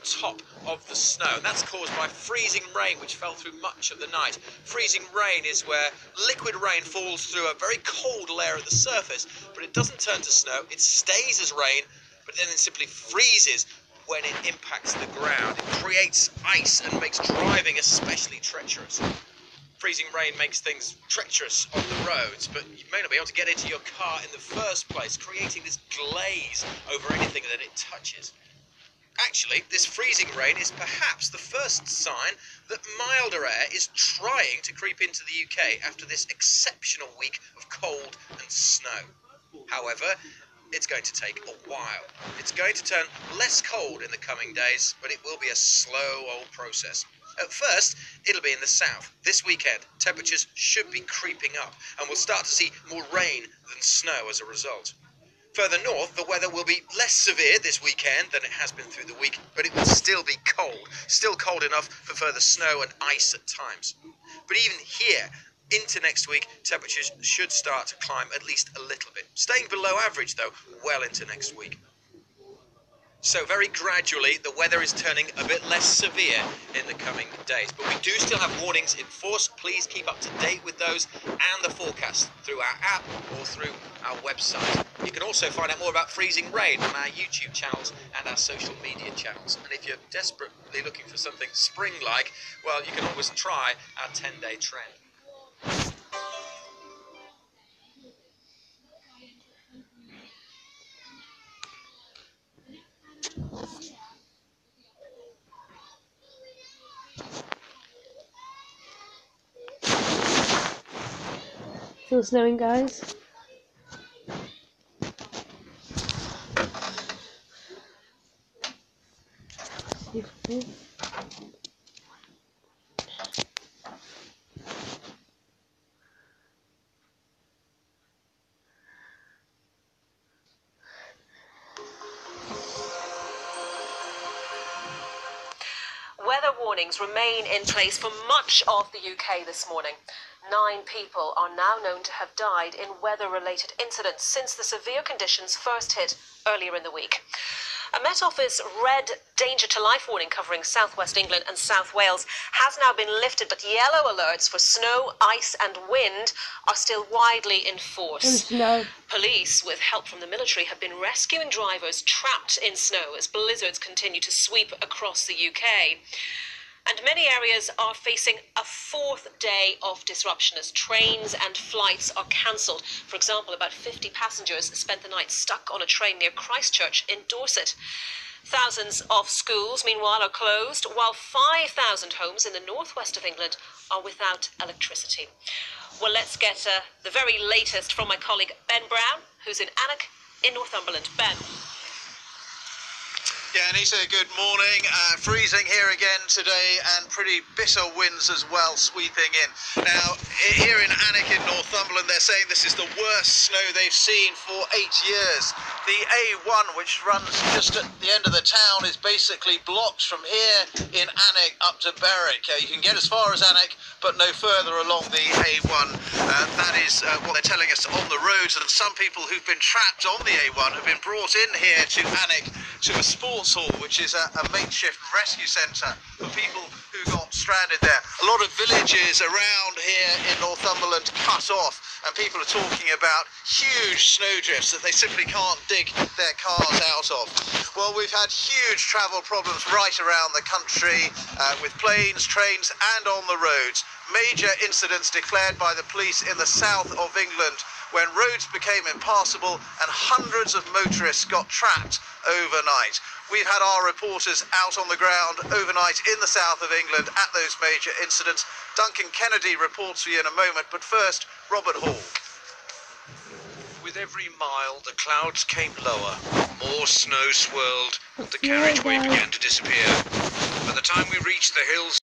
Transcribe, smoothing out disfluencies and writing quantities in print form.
top of the snow. And that's caused by freezing rain, which fell through much of the night. Freezing rain is where liquid rain falls through a very cold layer at the surface, but it doesn't turn to snow. It stays as rain, but then it simply freezes when it impacts the ground. It creates ice and makes driving especially treacherous. Freezing rain makes things treacherous on the roads, but you may not be able to get into your car in the first place, creating this glaze over anything that it touches. Actually, this freezing rain is perhaps the first sign that milder air is trying to creep into the UK after this exceptional week of cold and snow. However, it's going to take a while. It's going to turn less cold in the coming days, but it will be a slow old process. At first, it'll be in the south. This weekend, temperatures should be creeping up, and we'll start to see more rain than snow as a result. Further north, the weather will be less severe this weekend than it has been through the week, but it will still be cold. Still cold enough for further snow and ice at times. But even here, into next week, temperatures should start to climb at least a little bit. Staying below average, though, well into next week. So very gradually, the weather is turning a bit less severe in the coming days. But we do still have warnings in force. Please keep up to date with those and the forecast through our app or through our website. You can also find out more about freezing rain on our YouTube channels and our social media channels. And if you're desperately looking for something spring-like, well, you can always try our 10-day trend. Still snowing, guys. Weather warnings remain in place for much of the UK this morning. 9 people are now known to have died in weather-related incidents since the severe conditions first hit earlier in the week. A Met Office red danger to life warning covering southwest England and South Wales has now been lifted, but yellow alerts for snow, ice and wind are still widely in force. Police, with help from the military, have been rescuing drivers trapped in snow as blizzards continue to sweep across the UK. And many areas are facing a 4th day of disruption as trains and flights are cancelled. For example, about 50 passengers spent the night stuck on a train near Christchurch in Dorset. Thousands of schools, meanwhile, are closed, while 5,000 homes in the northwest of England are without electricity. Well, let's get the very latest from my colleague Ben Brown, who's in Alnwick in Northumberland. Ben. Yeah, Anita, good morning. Freezing here again today and pretty bitter winds as well sweeping in. Now, here in Alnwick in Northumberland, they're saying this is the worst snow they've seen for 8 years. The A1, which runs just at the end of the town, is basically blocked from here in Alnwick up to Berwick. You can get as far as Alnwick, but no further along the A1. That is what they're telling us on the roads. And some people who've been trapped on the A1 have been brought in here to Alnwick to a sports hall, which is a makeshift rescue centre for people who got stranded there. A lot of villages around here in Northumberland cut off, and people are talking about huge snowdrifts that they simply can't dig their cars out of. Well, we've had huge travel problems right around the country with planes, trains and on the roads. Major incidents declared by the police in the south of England when roads became impassable and hundreds of motorists got trapped overnight. We've had our reporters out on the ground overnight in the south of England at those major incidents. Duncan Kennedy reports for you in a moment, but first, Robert Hall. With every mile, the clouds came lower, more snow swirled, and the carriageway began to disappear. By the time we reached the hills